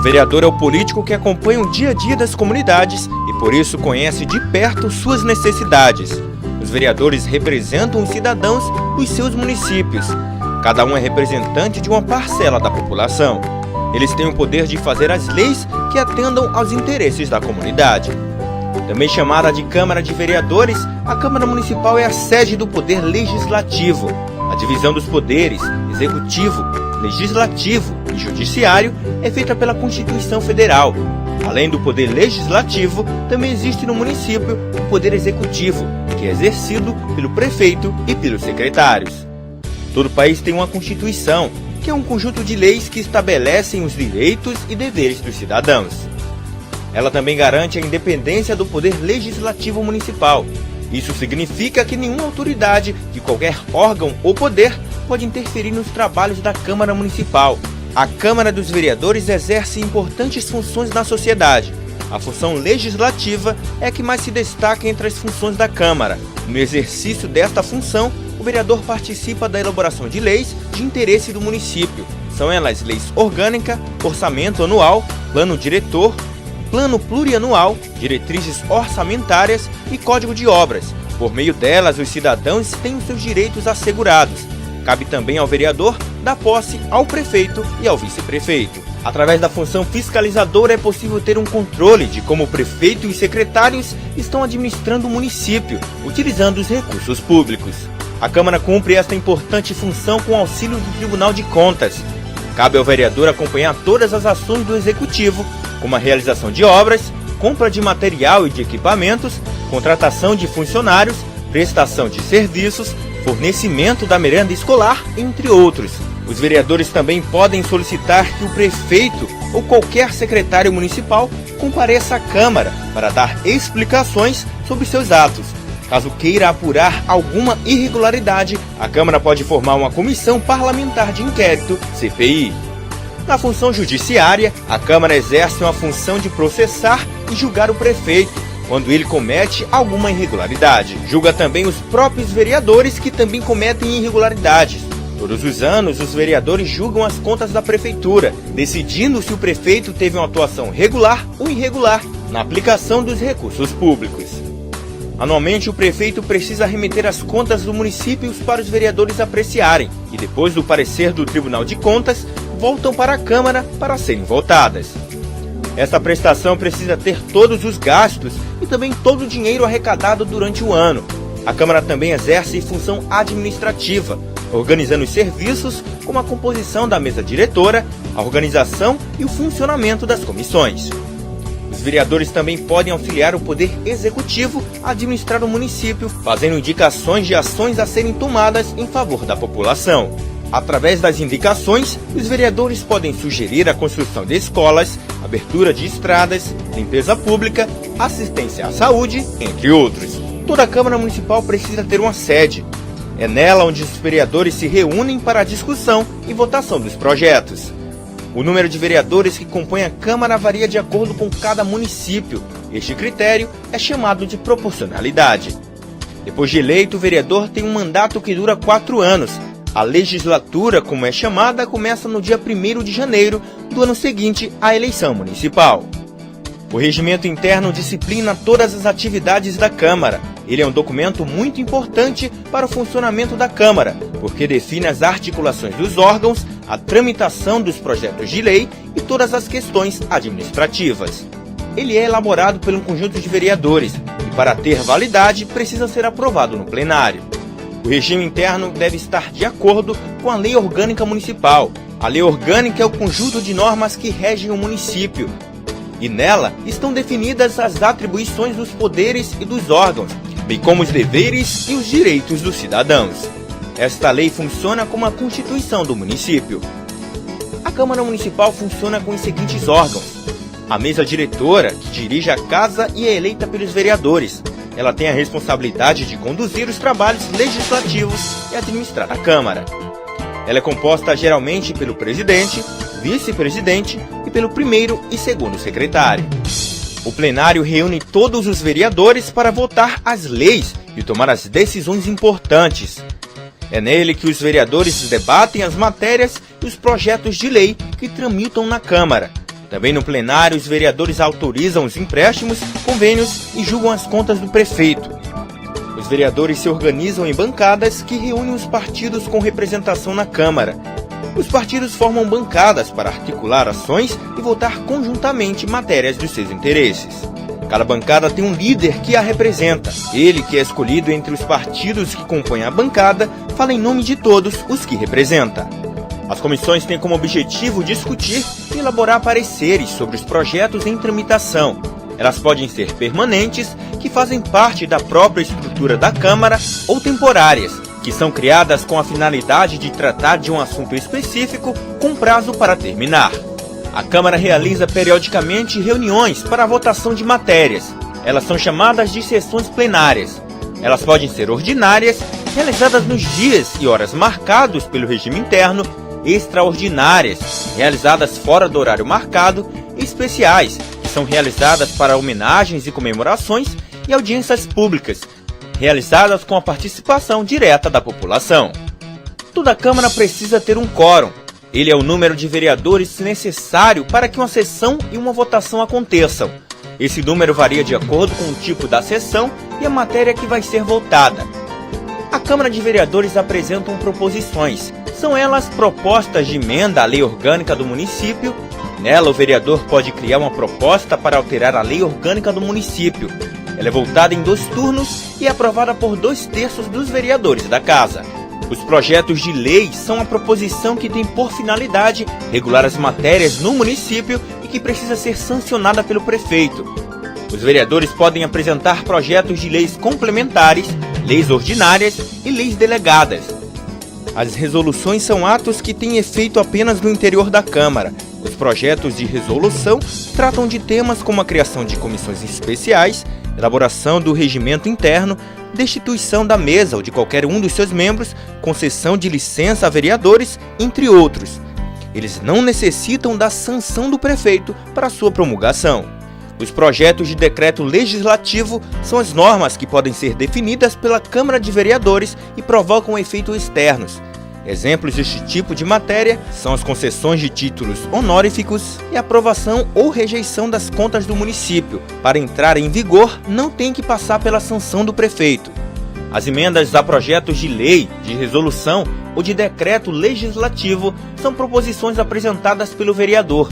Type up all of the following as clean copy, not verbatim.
vereador é o político que acompanha o dia a dia das comunidades e por isso conhece de perto suas necessidades. Os vereadores representam os cidadãos dos seus municípios. Cada um é representante de uma parcela da população. Eles têm o poder de fazer as leis que atendam aos interesses da comunidade. Também chamada de Câmara de Vereadores, a Câmara Municipal é a sede do Poder Legislativo. A divisão dos poderes, Executivo, Legislativo e Judiciário, é feita pela Constituição Federal. Além do Poder Legislativo, também existe no município o Poder Executivo, que é exercido pelo prefeito e pelos secretários. Todo país tem uma Constituição, que é um conjunto de leis que estabelecem os direitos e deveres dos cidadãos. Ela também garante a independência do Poder Legislativo Municipal. Isso significa que nenhuma autoridade de qualquer órgão ou poder pode interferir nos trabalhos da Câmara Municipal. A Câmara dos Vereadores exerce importantes funções na sociedade. A função legislativa é a que mais se destaca entre as funções da Câmara. No exercício desta função, o vereador participa da elaboração de leis de interesse do município. São elas leis orgânica, orçamento anual, plano diretor, plano plurianual, diretrizes orçamentárias e código de obras. Por meio delas, os cidadãos têm os seus direitos assegurados. Cabe também ao vereador dar posse ao prefeito e ao vice-prefeito. Através da função fiscalizadora é possível ter um controle de como o prefeito e os secretários estão administrando o município, utilizando os recursos públicos. A Câmara cumpre esta importante função com auxílio do Tribunal de Contas. Cabe ao vereador acompanhar todas as ações do Executivo, como a realização de obras, compra de material e de equipamentos, contratação de funcionários, prestação de serviços, fornecimento da merenda escolar, entre outros. Os vereadores também podem solicitar que o prefeito ou qualquer secretário municipal compareça à Câmara para dar explicações sobre seus atos. Caso queira apurar alguma irregularidade, a Câmara pode formar uma comissão parlamentar de inquérito, CPI. Na função judiciária, a Câmara exerce uma função de processar e julgar o prefeito, quando ele comete alguma irregularidade. Julga também os próprios vereadores que também cometem irregularidades. Todos os anos, os vereadores julgam as contas da prefeitura, decidindo se o prefeito teve uma atuação regular ou irregular na aplicação dos recursos públicos. Anualmente, o prefeito precisa remeter as contas do município para os vereadores apreciarem e, depois do parecer do Tribunal de Contas, voltam para a Câmara para serem votadas. Esta prestação precisa ter todos os gastos e também todo o dinheiro arrecadado durante o ano. A Câmara também exerce função administrativa, organizando os serviços como a composição da mesa diretora, a organização e o funcionamento das comissões. Os vereadores também podem auxiliar o Poder Executivo a administrar o município, fazendo indicações de ações a serem tomadas em favor da população. Através das indicações, os vereadores podem sugerir a construção de escolas, abertura de estradas, limpeza pública, assistência à saúde, entre outros. Toda a Câmara Municipal precisa ter uma sede. É nela onde os vereadores se reúnem para a discussão e votação dos projetos. O número de vereadores que compõem a Câmara varia de acordo com cada município. Este critério é chamado de proporcionalidade. Depois de eleito, o vereador tem um mandato que dura 4 anos. A legislatura, como é chamada, começa no dia 1º de janeiro do ano seguinte à eleição municipal. O regimento interno disciplina todas as atividades da Câmara. Ele é um documento muito importante para o funcionamento da Câmara, porque define as articulações dos órgãos, a tramitação dos projetos de lei e todas as questões administrativas. Ele é elaborado por um conjunto de vereadores e, para ter validade, precisa ser aprovado no plenário. O regime interno deve estar de acordo com a Lei Orgânica Municipal. A Lei Orgânica é o conjunto de normas que regem o município. E nela estão definidas as atribuições dos poderes e dos órgãos, bem como os deveres e os direitos dos cidadãos. Esta lei funciona como a Constituição do município. A Câmara Municipal funciona com os seguintes órgãos. A mesa diretora, que dirige a casa e é eleita pelos vereadores. Ela tem a responsabilidade de conduzir os trabalhos legislativos e administrar a Câmara. Ela é composta geralmente pelo presidente, vice-presidente e pelo primeiro e segundo secretário. O plenário reúne todos os vereadores para votar as leis e tomar as decisões importantes. É nele que os vereadores debatem as matérias e os projetos de lei que tramitam na Câmara. Também no plenário, os vereadores autorizam os empréstimos, convênios e julgam as contas do prefeito. Os vereadores se organizam em bancadas que reúnem os partidos com representação na Câmara. Os partidos formam bancadas para articular ações e votar conjuntamente matérias dos seus interesses. Cada bancada tem um líder que a representa. Ele, que é escolhido entre os partidos que compõem a bancada, fala em nome de todos os que representa. As comissões têm como objetivo discutir e elaborar pareceres sobre os projetos em tramitação. Elas podem ser permanentes, que fazem parte da própria estrutura da Câmara, ou temporárias, que são criadas com a finalidade de tratar de um assunto específico com prazo para terminar. A Câmara realiza periodicamente reuniões para a votação de matérias. Elas são chamadas de sessões plenárias. Elas podem ser ordinárias, realizadas nos dias e horas marcados pelo regime interno, extraordinárias, realizadas fora do horário marcado, e especiais, que são realizadas para homenagens e comemorações, e audiências públicas, realizadas com a participação direta da população. Toda Câmara precisa ter um quórum. Ele é o número de vereadores necessário para que uma sessão e uma votação aconteçam. Esse número varia de acordo com o tipo da sessão e a matéria que vai ser votada. A Câmara de Vereadores apresentam proposições. São elas propostas de emenda à lei orgânica do município. Nela, o vereador pode criar uma proposta para alterar a lei orgânica do município. Ela é votada em 2 turnos e é aprovada por 2/3 dos vereadores da Casa. Os projetos de lei são a proposição que tem por finalidade regular as matérias no município e que precisa ser sancionada pelo prefeito. Os vereadores podem apresentar projetos de leis complementares, leis ordinárias e leis delegadas. As resoluções são atos que têm efeito apenas no interior da Câmara. Os projetos de resolução tratam de temas como a criação de comissões especiais, elaboração do regimento interno, destituição da mesa ou de qualquer um dos seus membros, concessão de licença a vereadores, entre outros. Eles não necessitam da sanção do prefeito para sua promulgação. Os projetos de decreto legislativo são as normas que podem ser definidas pela Câmara de Vereadores e provocam efeitos externos. Exemplos deste tipo de matéria são as concessões de títulos honoríficos e a aprovação ou rejeição das contas do município. Para entrar em vigor, não tem que passar pela sanção do prefeito. As emendas a projetos de lei, de resolução ou de decreto legislativo são proposições apresentadas pelo vereador,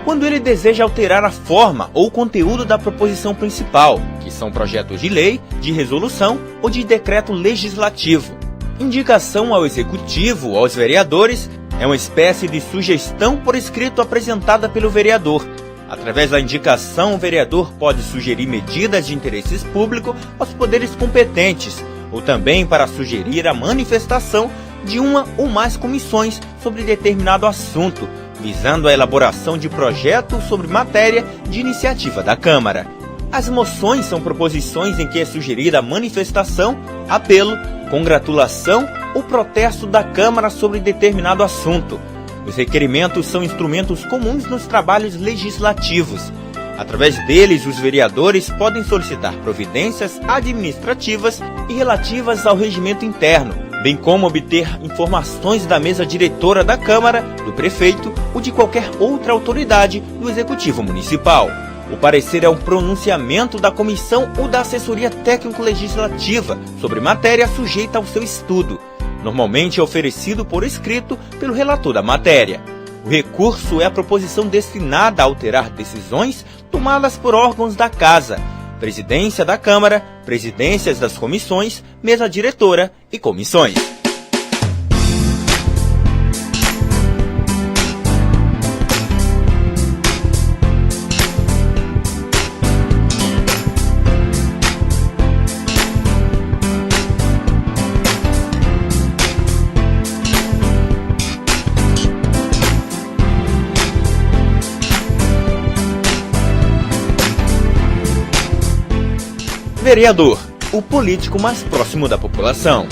quando ele deseja alterar a forma ou conteúdo da proposição principal, que são projetos de lei, de resolução ou de decreto legislativo. Indicação ao Executivo ou aos vereadores é uma espécie de sugestão por escrito apresentada pelo vereador. Através da indicação, o vereador pode sugerir medidas de interesse público aos poderes competentes, ou também para sugerir a manifestação de uma ou mais comissões sobre determinado assunto, visando a elaboração de projeto sobre matéria de iniciativa da Câmara. As moções são proposições em que é sugerida a manifestação, apelo, congratulação ou protesto da Câmara sobre determinado assunto. Os requerimentos são instrumentos comuns nos trabalhos legislativos. Através deles, os vereadores podem solicitar providências administrativas e relativas ao regimento interno, bem como obter informações da mesa diretora da Câmara, do prefeito ou de qualquer outra autoridade do Executivo Municipal. O parecer é um pronunciamento da comissão ou da assessoria técnico-legislativa sobre matéria sujeita ao seu estudo. Normalmente é oferecido por escrito pelo relator da matéria. O recurso é a proposição destinada a alterar decisões tomadas por órgãos da Casa, Presidência da Câmara, presidências das comissões, mesa diretora e comissões. Vereador, o político mais próximo da população.